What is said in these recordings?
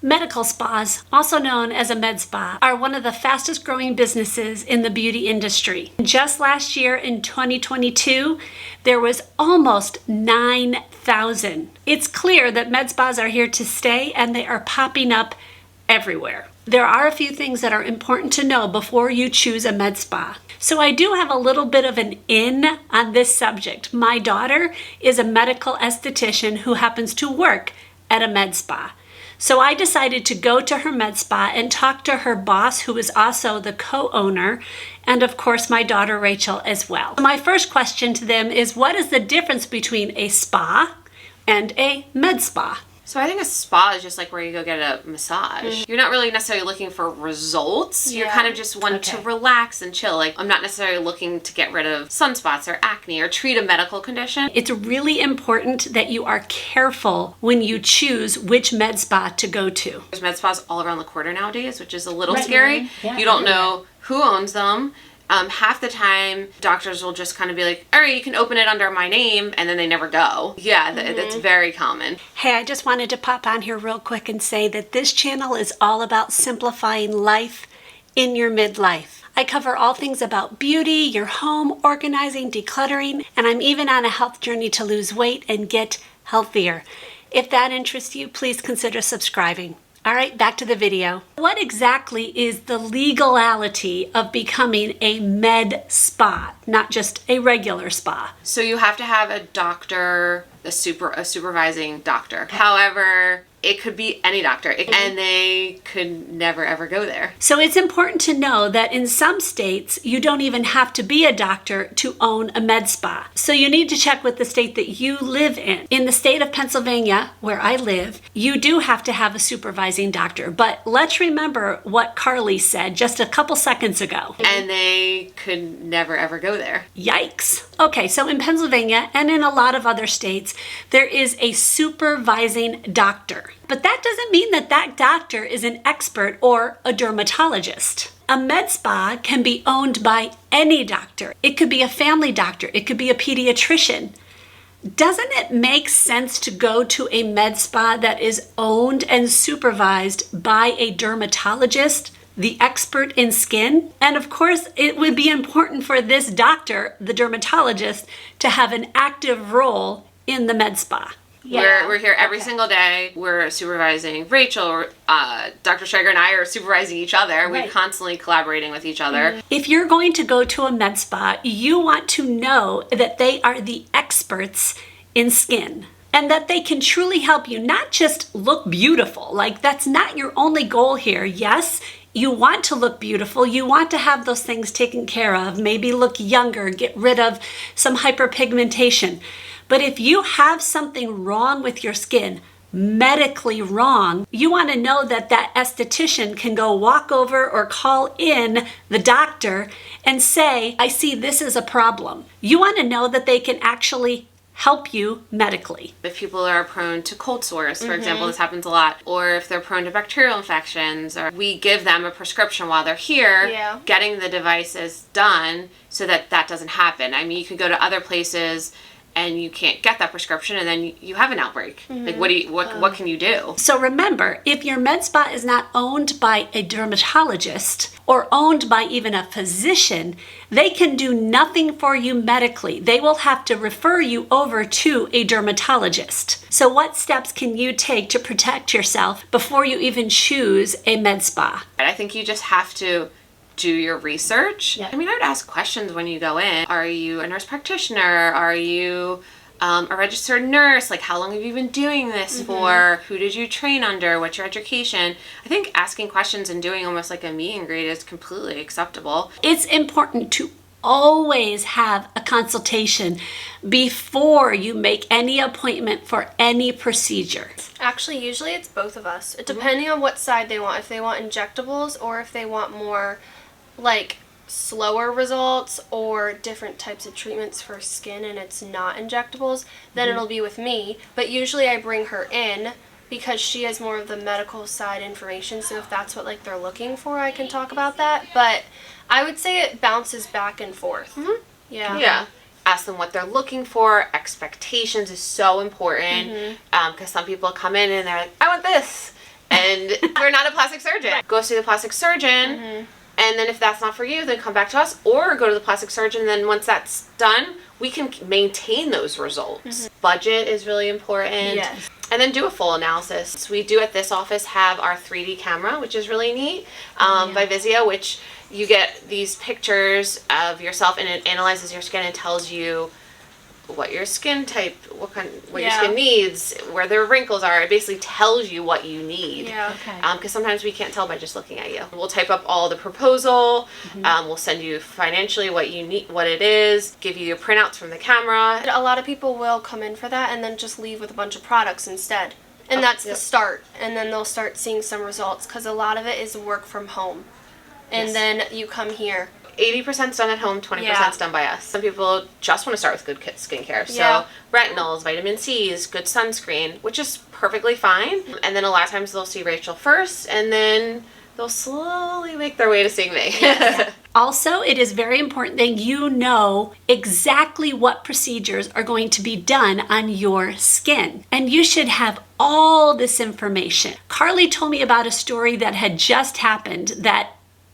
Medical spas, also known as a med spa, are one of the fastest growing businesses in the beauty industry. Just last year in 2022, there was almost 9,000. It's clear that med spas are here to stay and they are popping up everywhere. There are a few things that are important to know before you choose a med spa. So I do have a little bit of an in on this subject. My daughter is a medical esthetician who happens to work at a med spa. So I decided to go to her med spa and talk to her boss, who is also the co-owner, and of course my daughter Rachel as well. My first question to them is, what is the difference between a spa and a med spa? So I think a spa is just like where you go get a massage. You're not really necessarily looking for results. You're kind of just wanting to relax and chill. Like, I'm not necessarily looking to get rid of sunspots or acne or treat a medical condition. It's really important that you are careful when you choose which med spa to go to. There's med spas all around the quarter nowadays, which is a little scary. You don't know who owns them. Half the time, doctors will just kind of be like, all right, you can open it under my name, and then they never go. Yeah, that's very common. Hey, I just wanted to pop on here real quick and say that this channel is all about simplifying life in your midlife. I cover all things about beauty, your home, organizing, decluttering, and I'm even on a health journey to lose weight and get healthier. If that interests you, please consider subscribing. All right, back to the video. What exactly is the legality of becoming a med spa, not just a regular spa? So you have to have a doctor, a supervising doctor. However, it could be any doctor, and they could never ever go there. So it's important to know that in some states, you don't even have to be a doctor to own a med spa. So you need to check with the state that you live in. In the state of Pennsylvania, where I live, you do have to have a supervising doctor. But let's remember what Carly said just a couple seconds ago. And they could never ever go there. Yikes. Okay, so in Pennsylvania and in a lot of other states, there is a supervising doctor. But that doesn't mean that that doctor is an expert or a dermatologist. A med spa can be owned by any doctor. It could be a family doctor. It could be a pediatrician. Doesn't it make sense to go to a med spa that is owned and supervised by a dermatologist, the expert in skin? And of course, it would be important for this doctor, the dermatologist, to have an active role in the med spa. Yeah. We're here every single day. We're supervising Rachel. Dr. Schrager and I are supervising each other. We're constantly collaborating with each other. If you're going to go to a med spa, you want to know that they are the experts in skin and that they can truly help you, not just look beautiful. Like, that's not your only goal here. Yes, you want to look beautiful. You want to have those things taken care of, maybe look younger, get rid of some hyperpigmentation. But if you have something wrong with your skin, medically wrong, you want to know that that esthetician can go walk over or call in the doctor and say, I see this is a problem. You want to know that they can actually help you medically. If people are prone to cold sores, for example, this happens a lot, or if they're prone to bacterial infections, or we give them a prescription while they're here, getting the devices done so that that doesn't happen. I mean, you could go to other places and you can't get that prescription, and then you have an outbreak. Like, what can you do? So remember, if your med spa is not owned by a dermatologist or owned by even a physician, they can do nothing for you medically. They will have to refer you over to a dermatologist. So what steps can you take to protect yourself before you even choose a med spa? I think you just have to do your research. I mean, I would ask questions when you go in. Are you a nurse practitioner? Are you a registered nurse? Like, how long have you been doing this for? Who did you train under? What's your education? I think asking questions and doing almost like a meet and greet is completely acceptable. It's important to always have a consultation before you make any appointment for any procedure. Actually, usually it's both of us. Depending on what side they want. If they want injectables or if they want more like slower results or different types of treatments for skin and it's not injectables, then it'll be with me. But usually I bring her in because she has more of the medical side information. So if that's what like they're looking for, I can talk about that. But I would say it bounces back and forth. Yeah. Ask them what they're looking for. Expectations is so important because some people come in and they're like, I want this. And we're not a plastic surgeon. Go see the plastic surgeon. And then if that's not for you, then come back to us or go to the plastic surgeon. And then once that's done, we can maintain those results. Budget is really important. Yes. And then do a full analysis. So we do at this office have our 3D camera, which is really neat, by Vizio, which you get these pictures of yourself and it analyzes your skin and tells you what your skin type, what your skin needs, where the wrinkles are. It basically tells you what you need. Yeah. Okay. Because sometimes we can't tell by just looking at you. We'll type up all the proposal. We'll send you financially what you need, what it is, give you your printouts from the camera. A lot of people will come in for that and then just leave with a bunch of products instead. And that's the start. And then they'll start seeing some results because a lot of it is work from home. And then you come here. 80% is done at home, 20% is done by us. Some people just want to start with good skincare. So retinols, vitamin C's, good sunscreen, which is perfectly fine. And then a lot of times they'll see Rachel first and then they'll slowly make their way to seeing me. Also, it is very important that you know exactly what procedures are going to be done on your skin. And you should have all this information. Carly told me about a story that had just happened that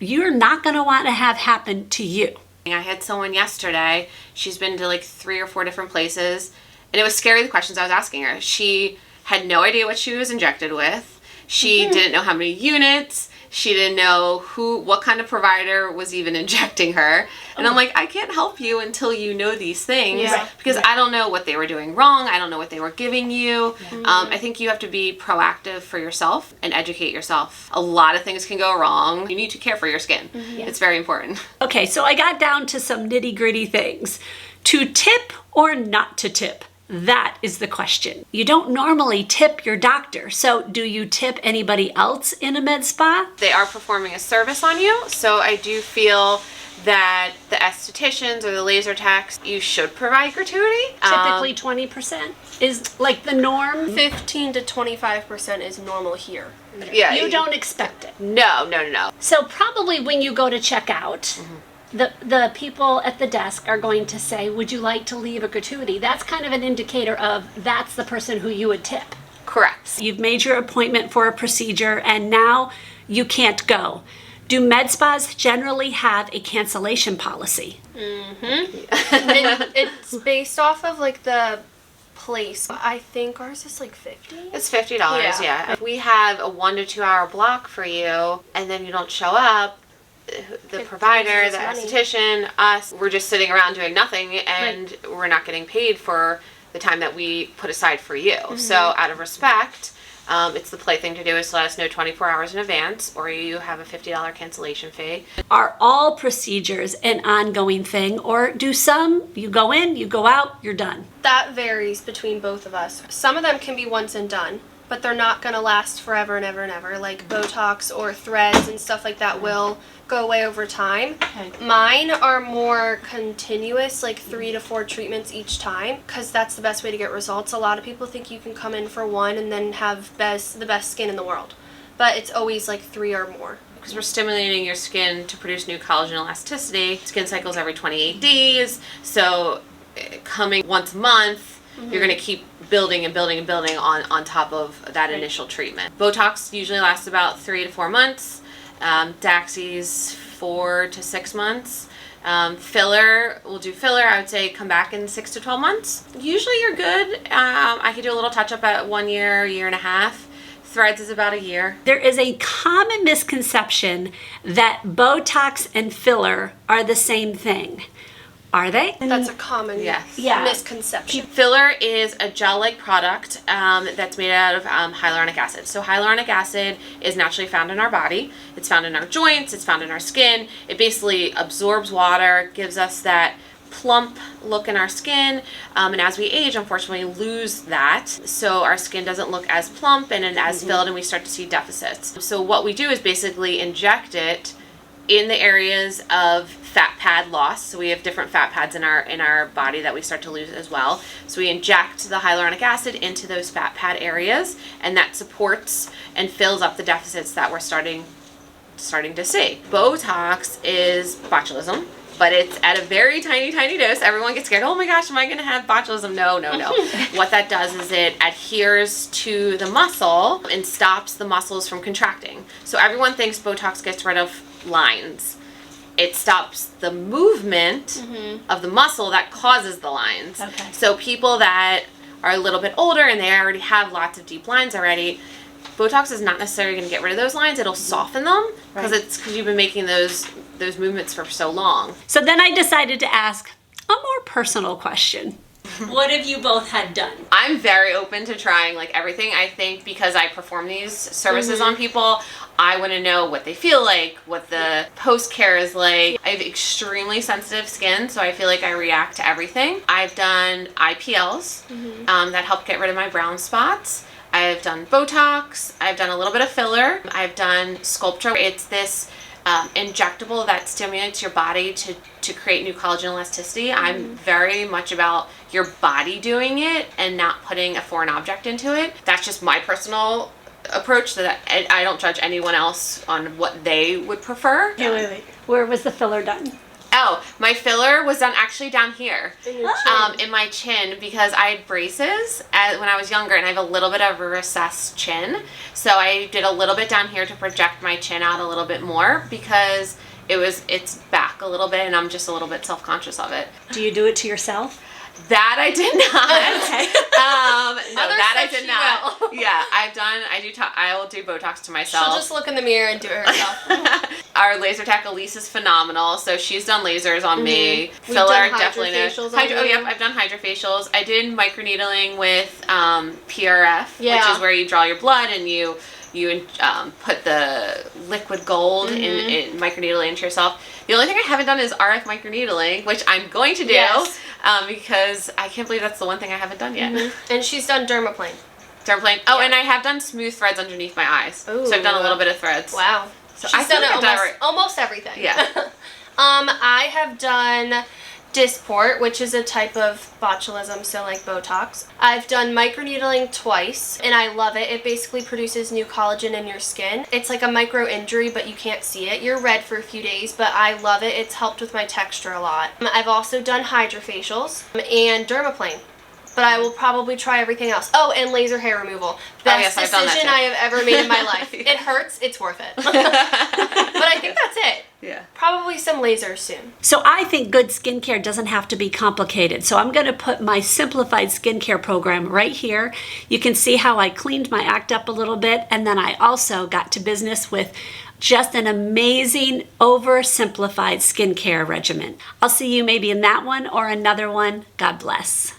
you're not going to want to have happen to you. I had someone yesterday, she's been to like 3 or 4 different places, and it was scary the questions I was asking her. She had no idea what she was injected with. She didn't know how many units. She didn't know what kind of provider was even injecting her. And I'm like, I can't help you until you know these things because I don't know what they were doing wrong. I don't know what they were giving you. I think you have to be proactive for yourself and educate yourself. A lot of things can go wrong. You need to care for your skin. It's very important. Okay, so I got down to some nitty-gritty things. To tip or not to tip? That is the question. You don't normally tip your doctor, so do you tip anybody else in a med spa? They are performing a service on you, so I do feel that the estheticians or the laser techs, you should provide gratuity. Typically 20% is like the norm. 15 to 25% is normal here. Yeah, You don't expect it. No. So probably when you go to check out, the people at the desk are going to say, would you like to leave a gratuity? That's kind of an indicator of that's the person who you would tip. Correct. You've made your appointment for a procedure and now you can't go. Do med spas generally have a cancellation policy? It's based off of like the place. I think ours is like $50. It's $50, yeah. If we have a 1 to 2 hour block for you and then you don't show up, the provider, the esthetician, us, we're just sitting around doing nothing and we're not getting paid for the time that we put aside for you. So out of respect, it's the polite thing to do is to let us know 24 hours in advance or you have a $50 cancellation fee. Are all procedures an ongoing thing or do some, you go in, you go out, you're done? That varies between both of us. Some of them can be once and done, but they're not going to last forever and ever and ever. Like Botox or threads and stuff like that will go away over time. Mine are more continuous, like 3 to 4 treatments each time, because that's the best way to get results. A lot of people think you can come in for one and then have the best skin in the world, but it's always like 3 or more. Because we're stimulating your skin to produce new collagen elasticity. Skin cycles every 28 days, so coming once a month, you're going to keep building and building and building on top of that initial treatment. Botox usually lasts about 3 to 4 months. Daxies 4 to 6 months. Filler, we'll do filler, I would say come back in 6 to 12 months. Usually you're good. I could do a little touch up at 1 year, year and a half. Threads is about a year. There is a common misconception that Botox and filler are the same thing. Are they? That's a common misconception. Filler is a gel-like product that's made out of hyaluronic acid. So hyaluronic acid is naturally found in our body. It's found in our joints. It's found in our skin. It basically absorbs water, gives us that plump look in our skin, and as we age, unfortunately, lose that. So our skin doesn't look as plump and as filled, and we start to see deficits. So what we do is basically inject it in the areas of fat pad loss. So we have different fat pads in our body that we start to lose as well. So we inject the hyaluronic acid into those fat pad areas, and that supports and fills up the deficits that we're starting to see. Botox is botulism. but it's at a very tiny, tiny dose. Everyone gets scared. Oh my gosh, am I going to have botulism? No, no, no. What that does is it adheres to the muscle and stops the muscles from contracting. So everyone thinks Botox gets rid of lines. It stops the movement of the muscle that causes the lines. Okay. So people that are a little bit older and they already have lots of deep lines already, Botox is not necessarily going to get rid of those lines. It'll soften them because you've been making those movements for so long. So then I decided to ask a more personal question. What have you both had done? I'm very open to trying like everything. I think because I perform these services on people, I want to know what they feel like, what the post care is like. I have extremely sensitive skin, so I feel like I react to everything. I've done IPLs that help get rid of my brown spots. I've done Botox. I've done a little bit of filler. I've done Sculptra. It's this injectable that stimulates your body to create new collagen elasticity. I'm very much about your body doing it and not putting a foreign object into it. That's just my personal approach, that I don't judge anyone else on what they would prefer. Okay, wait. Where was the filler done? Oh, my filler was done actually down here, In your chin. in my chin, because I had braces when I was younger, and I have a little bit of a recessed chin. So I did a little bit down here to project my chin out a little bit more because it's back a little bit, and I'm just a little bit self-conscious of it. Do you do it to yourself? That I did not. No, Other that I stuff did she not. will. Yeah, I will do Botox to myself. She'll just look in the mirror and do it herself. Our laser tech Elise is phenomenal, so she's done lasers on me. We've Filler done definitely knows. hydrofacials on you. Yep, I've done hydrofacials. I did microneedling with PRF, which Yeah. is where you draw your blood and you put the liquid gold in microneedling into yourself. The only thing I haven't done is RF microneedling, which I'm going to do because I can't believe that's the one thing I haven't done yet. And she's done dermaplane. Dermaplane. Oh, Yeah. and I have done smooth threads underneath my eyes. Ooh. So I've done a little bit of threads. Wow. So She's I feel done like I've done it almost everything. Yeah. I have done Dysport, which is a type of botulism, so like Botox. I've done microneedling twice, and I love it. It basically produces new collagen in your skin. It's like a micro injury, but you can't see it. You're red for a few days, but I love it. It's helped with my texture a lot. I've also done hydrofacials and dermaplane. But I will probably try everything else. Oh, and laser hair removal. Best I've done that decision too. I have ever made in my life. It hurts. It's worth it. But I think that's it. Yeah. Probably some lasers soon. So I think good skincare doesn't have to be complicated. So I'm going to put my simplified skincare program right here. You can see how I cleaned my act up a little bit, and then I also got to business with just an amazing oversimplified skincare regimen. I'll see you maybe in that one or another one. God bless.